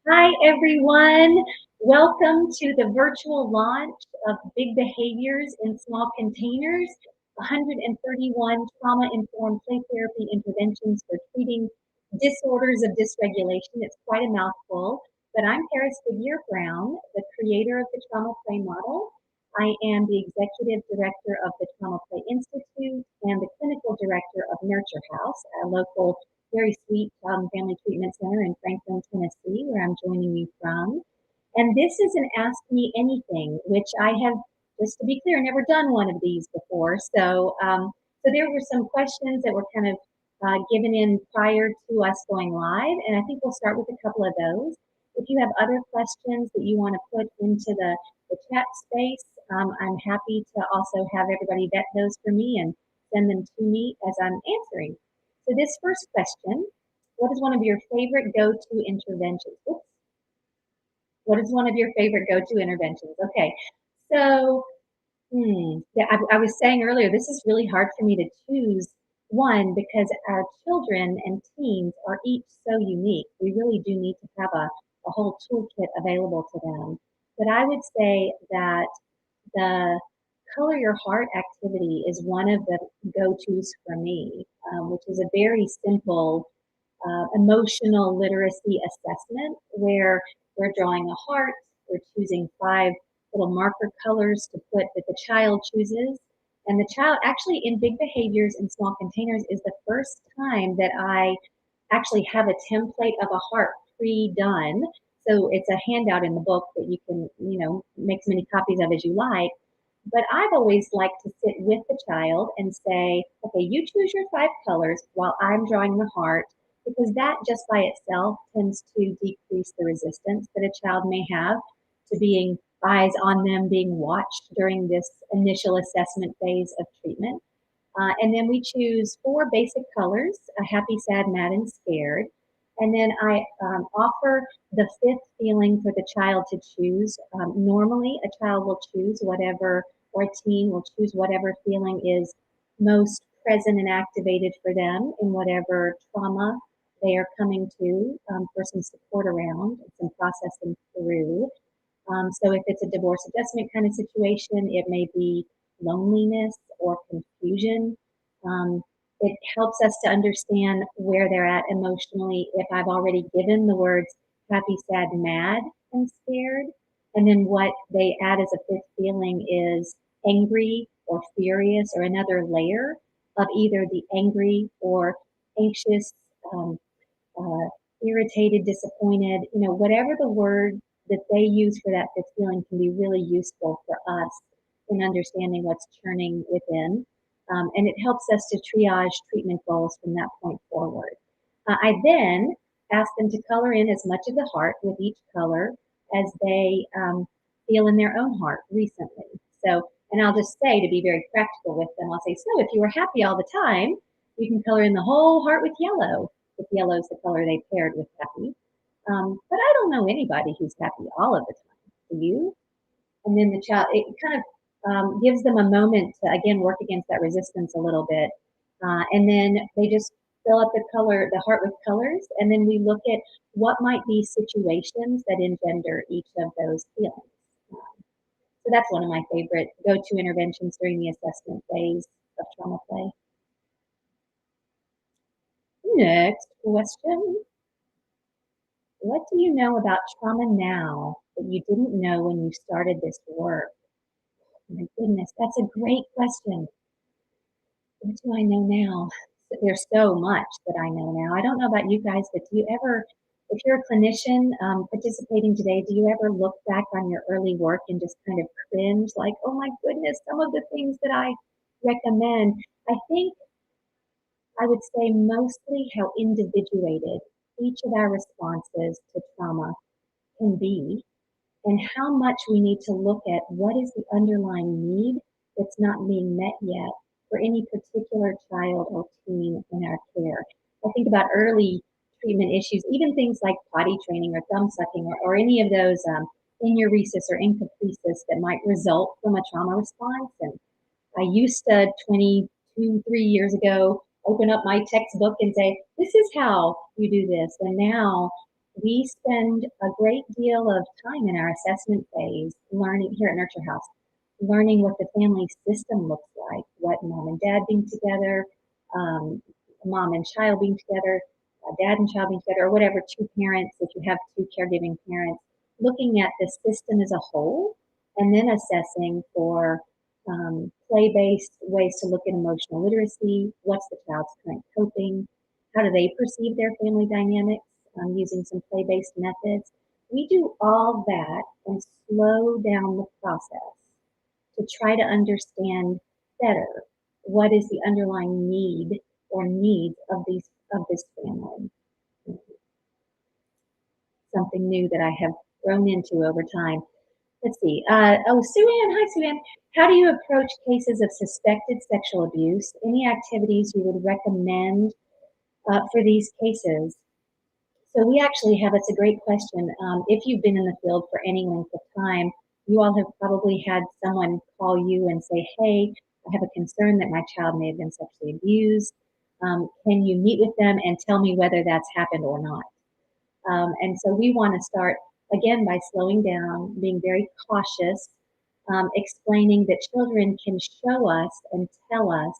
Hi, everyone. Welcome to the virtual launch of Big Behaviors in Small Containers, 131 trauma-informed play therapy interventions for treating disorders of dysregulation. It's quite a mouthful, but I'm Paris Goodyear-Brown, the creator of the Trauma Play Model. I am the executive director of the Trauma Play Institute and the clinical director of Nurture House, a local very sweet child and family treatment center in Franklin, Tennessee, where I'm joining you from. And this is an Ask Me Anything, which I have, just to be clear, never done one of these before. So there were some questions that were kind of given in prior to us going live, and I think we'll start with a couple of those. If you have other questions that you want to put into the chat space, I'm happy to also have everybody vet those for me and send them to me as I'm answering. So this first question, what is one of your favorite go-to interventions? Oops. What is one of your favorite go-to interventions? Okay, so yeah, I was saying earlier, this is really hard for me to choose one because our children and teens are each so unique. We really do need to have a whole toolkit available to them. But I would say that the Color Your Heart activity is one of the go-tos for me, which is a very simple emotional literacy assessment where we're drawing a heart, we're choosing 5 little marker colors to put that the child chooses. And the child actually in Big Behaviors in Small Containers is the first time that I actually have a template of a heart pre-done. So it's a handout in the book that you can, make as many copies of as you like. But I've always liked to sit with the child and say, okay, you choose your 5 colors while I'm drawing the heart, because that just by itself tends to decrease the resistance that a child may have to being eyes on them, being watched during this initial assessment phase of treatment. And then we choose 4 basic colors, happy, sad, mad, and scared. And then I offer the 5th feeling for the child to choose. Normally, a child will choose whatever, or a teen will choose whatever feeling is most present and activated for them in whatever trauma they are coming to for some support around and some processing through. So if it's a divorce adjustment kind of situation, it may be loneliness or confusion. It helps us to understand where they're at emotionally if I've already given the words happy, sad, mad, and scared. And then what they add as a 5th feeling is angry or furious or another layer of either the angry or anxious, um, uh, irritated, disappointed, whatever the word that they use for that 5th feeling can be really useful for us in understanding what's churning within. And it helps us to triage treatment goals from that point forward. I then ask them to color in as much of the heart with each color as they feel in their own heart recently. So, and I'll just say, to be very practical with them, I'll say, so if you were happy all the time, you can color in the whole heart with yellow, if yellow is the color they paired with happy. But I don't know anybody who's happy all of the time. Do you? And then the child, it kind of gives them a moment to, again, work against that resistance a little bit. And then they just fill up the heart with colors. And then we look at what might be situations that engender each of those feelings. So that's one of my favorite go-to interventions during the assessment phase of trauma play. Next question. What do you know about trauma now that you didn't know when you started this work? My goodness, that's a great question. What do I know now? There's so much that I know now. I don't know about you guys, but do you ever, if you're a clinician participating today, do you ever look back on your early work and just kind of cringe, like, oh my goodness, some of the things that I recommend? I think I would say mostly how individuated each of our responses to trauma can be, and how much we need to look at what is the underlying need that's not being met yet for any particular child or teen in our care. I think about early treatment issues, even things like potty training or thumb sucking or any of those enuresis or encopresis that might result from a trauma response. And I used to 22, 3 years ago, open up my textbook and say, this is how you do this. And now we spend a great deal of time in our assessment phase learning here at Nurture House, learning what the family system looks like, what mom and dad being together, um, mom and child being together, dad and child being together, or whatever, two parents, if you have two caregiving parents, looking at the system as a whole, and then assessing for play-based ways to look at emotional literacy, what's the child's current coping, how do they perceive their family dynamics, using some play-based methods. We do all that and slow down the process to try to understand better what is the underlying need or needs of this family. Something new that I have grown into over time. Let's see. Sue-Ann. Hi, Sue-Ann. How do you approach cases of suspected sexual abuse? Any activities you would recommend for these cases? So we actually have, it's a great question. If you've been in the field for any length of time, you all have probably had someone call you and say, hey, I have a concern that my child may have been sexually abused. Can you meet with them and tell me whether that's happened or not? And so we want to start again by slowing down, being very cautious, explaining that children can show us and tell us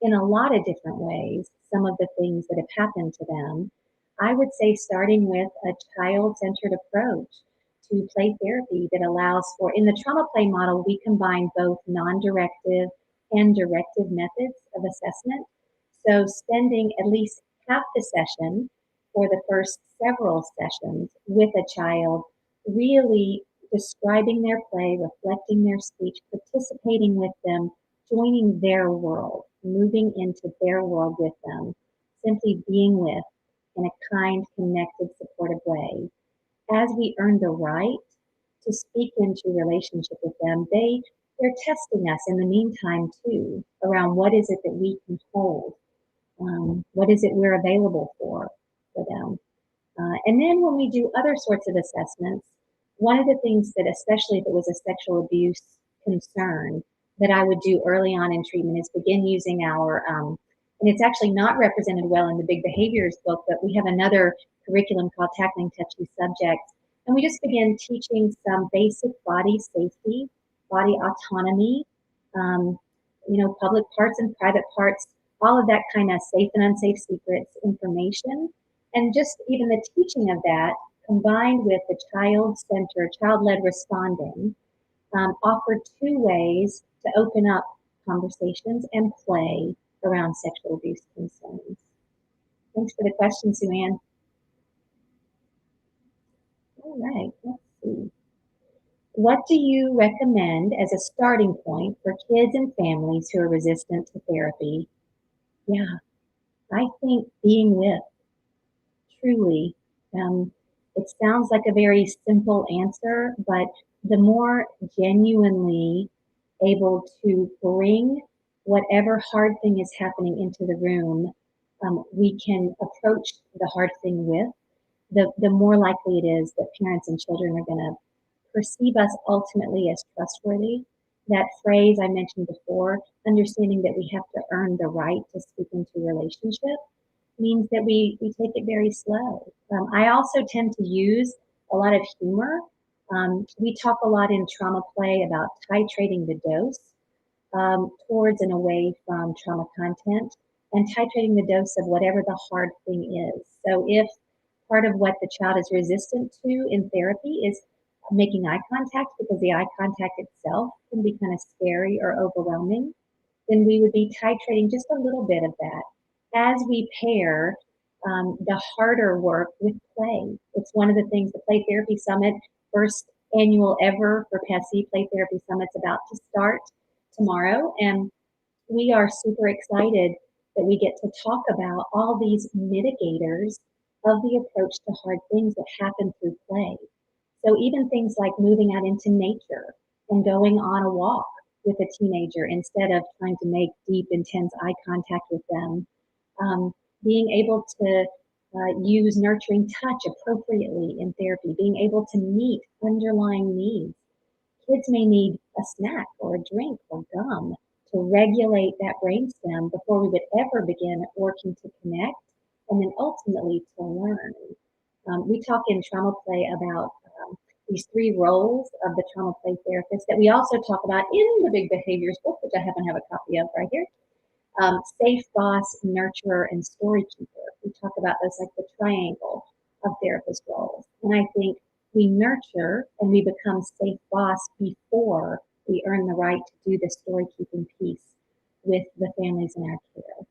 in a lot of different ways some of the things that have happened to them. I would say starting with a child-centered approach to play therapy that allows for, in the trauma play model, we combine both non-directive and directive methods of assessment. So spending at least half the session for the first several sessions with a child, really describing their play, reflecting their speech, participating with them, joining their world, moving into their world with them, simply being with in a kind, connected, supportive way. As we earn the right to speak into relationship with them, they're testing us in the meantime too around what is it that we can hold, what is it we're available for them. And then when we do other sorts of assessments, one of the things that, especially if it was a sexual abuse concern, that I would do early on in treatment is begin using our, and it's actually not represented well in the Big Behaviors book, but we have another curriculum called Tackling Touchy Subjects. And we just begin teaching some basic body safety, body autonomy, um, public parts and private parts, all of that kind of safe and unsafe secrets information. And just even the teaching of that combined with the child-centered, child-led responding, offer two ways to open up conversations and play around sexual abuse concerns. Thanks for the question, Sue-Ann. All right, let's see. What do you recommend as a starting point for kids and families who are resistant to therapy? Yeah, I think being with, truly. It sounds like a very simple answer, but the more genuinely able to bring whatever hard thing is happening into the room, we can approach the hard thing with, the more likely it is that parents and children are going to perceive us ultimately as trustworthy. That phrase I mentioned before, understanding that we have to earn the right to speak into a relationship, means that we take it very slow. I also tend to use a lot of humor. We talk a lot in trauma play about titrating the dose towards and away from trauma content and titrating the dose of whatever the hard thing is. So if part of what the child is resistant to in therapy is making eye contact because the eye contact itself can be kind of scary or overwhelming, then we would be titrating just a little bit of that as we pair the harder work with play. It's one of the things, the Play Therapy Summit, first annual ever for PESI Play Therapy Summit's about to start tomorrow. And we are super excited that we get to talk about all these mitigators of the approach to hard things that happen through play. So even things like moving out into nature and going on a walk with a teenager instead of trying to make deep, intense eye contact with them. Being able to use nurturing touch appropriately in therapy, being able to meet underlying needs. Kids may need a snack or a drink or gum to regulate that brainstem before we would ever begin working to connect and then ultimately to learn. We talk in trauma play about these three roles of the trauma play therapist that we also talk about in the Big Behaviors book, which I happen to have a copy of right here. Safe boss, nurturer, and story keeper. We talk about those like the triangle of therapist roles. And I think we nurture and we become safe boss before we earn the right to do the story keeping piece with the families in our care.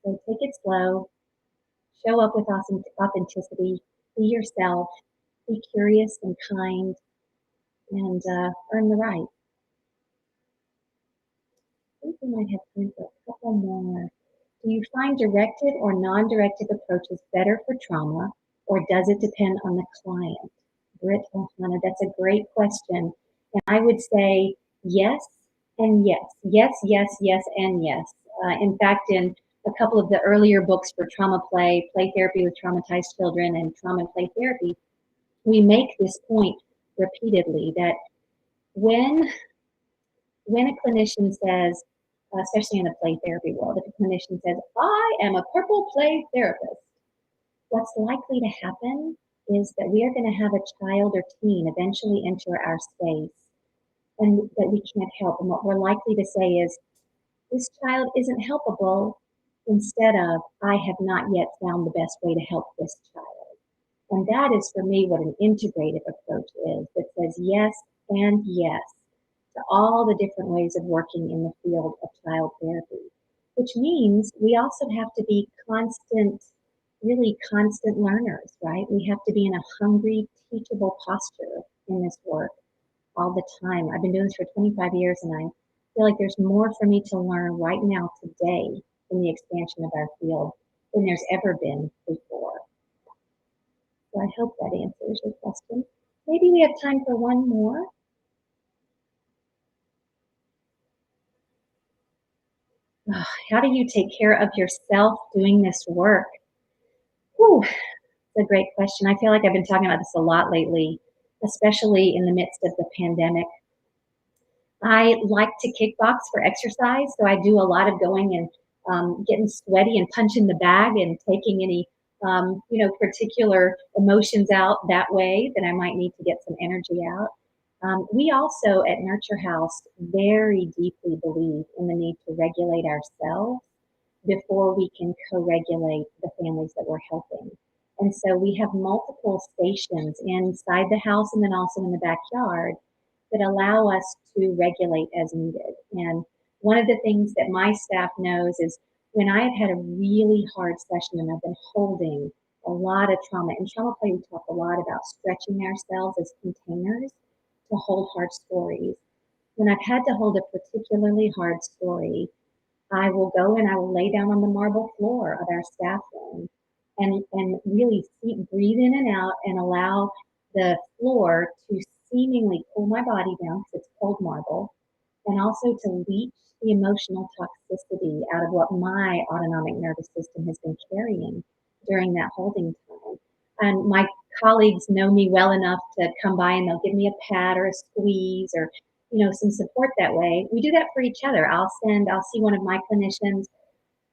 So take it slow, show up with authenticity, be yourself, be curious and kind, and earn the right. I think we might have time for a couple more. Do you find directed or non-directed approaches better for trauma, or does it depend on the client? Britt Ohana, that's a great question. And I would say yes and yes. Yes, yes, yes, and yes. In fact, in a couple of the earlier books for trauma play therapy with traumatized children, and trauma and play therapy, we make this point repeatedly that when a clinician says, especially in the play therapy world, if a clinician says, I am a purple play therapist, what's likely to happen is that we are going to have a child or teen eventually enter our space and that we can't help. And what we're likely to say is, this child isn't helpable, instead of, I have not yet found the best way to help this child. And that is for me what an integrative approach is, that says yes and yes to all the different ways of working in the field of child therapy, which means we also have to be really constant learners, right? We have to be in a hungry, teachable posture in this work all the time. I've been doing this for 25 years, and I feel like there's more for me to learn right now today in the expansion of our field than there's ever been before. So I hope that answers your question. Maybe we have time for one more. How do you take care of yourself doing this work? Whew, that's a great question. I feel like I've been talking about this a lot lately, especially in the midst of the pandemic. I like to kickbox for exercise, so I do a lot of going and getting sweaty and punching the bag and taking any particular emotions out that way that I might need to get some energy out. We also at Nurture House very deeply believe in the need to regulate ourselves before we can co-regulate the families that we're helping. And so we have multiple stations inside the house and then also in the backyard that allow us to regulate as needed. And one of the things that my staff knows is when I've had a really hard session and I've been holding a lot of trauma, in trauma play we talk a lot about stretching ourselves as containers to hold hard stories. When I've had to hold a particularly hard story, I will go and I will lay down on the marble floor of our staff room and really breathe in and out and allow the floor to seemingly cool my body down because it's cold marble, and also to leach the emotional toxicity out of what my autonomic nervous system has been carrying during that holding time. And my colleagues know me well enough to come by and they'll give me a pat or a squeeze or some support that way. We do that for each other. I'll see one of my clinicians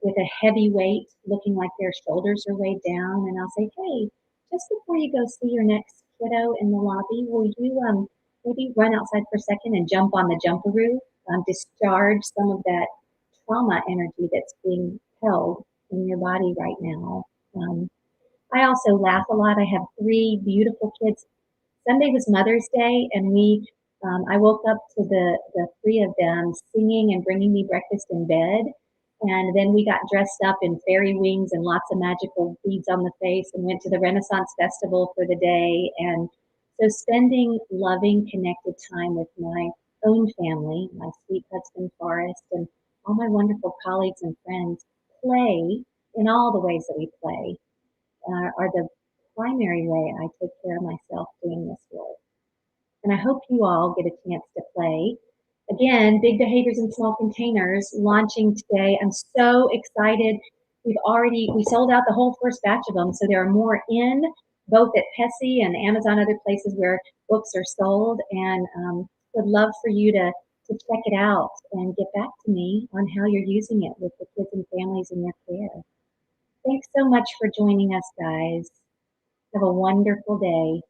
with a heavy weight, looking like their shoulders are weighed down, and I'll say, hey, just before you go see your next kiddo in the lobby, will you maybe run outside for a second and jump on the jumperoo, discharge some of that trauma energy that's being held in your body right now. I also laugh a lot. I have three beautiful kids. Sunday was Mother's Day, and I woke up to the three of them singing and bringing me breakfast in bed. And then we got dressed up in fairy wings and lots of magical beads on the face and went to the Renaissance Festival for the day. And so spending loving, connected time with my own family, my sweet husband, Forrest, and all my wonderful colleagues and friends, play in all the ways that we play are the primary way I take care of myself doing this work. And I hope you all get a chance to play. Again, Big Behaviors in Small Containers launching today. I'm so excited. We sold out the whole first batch of them, so there are more in, both at Pessy and Amazon, other places where books are sold, and would love for you to check it out and get back to me on how you're using it with the kids and families in your care. Thanks so much for joining us, guys. Have a wonderful day.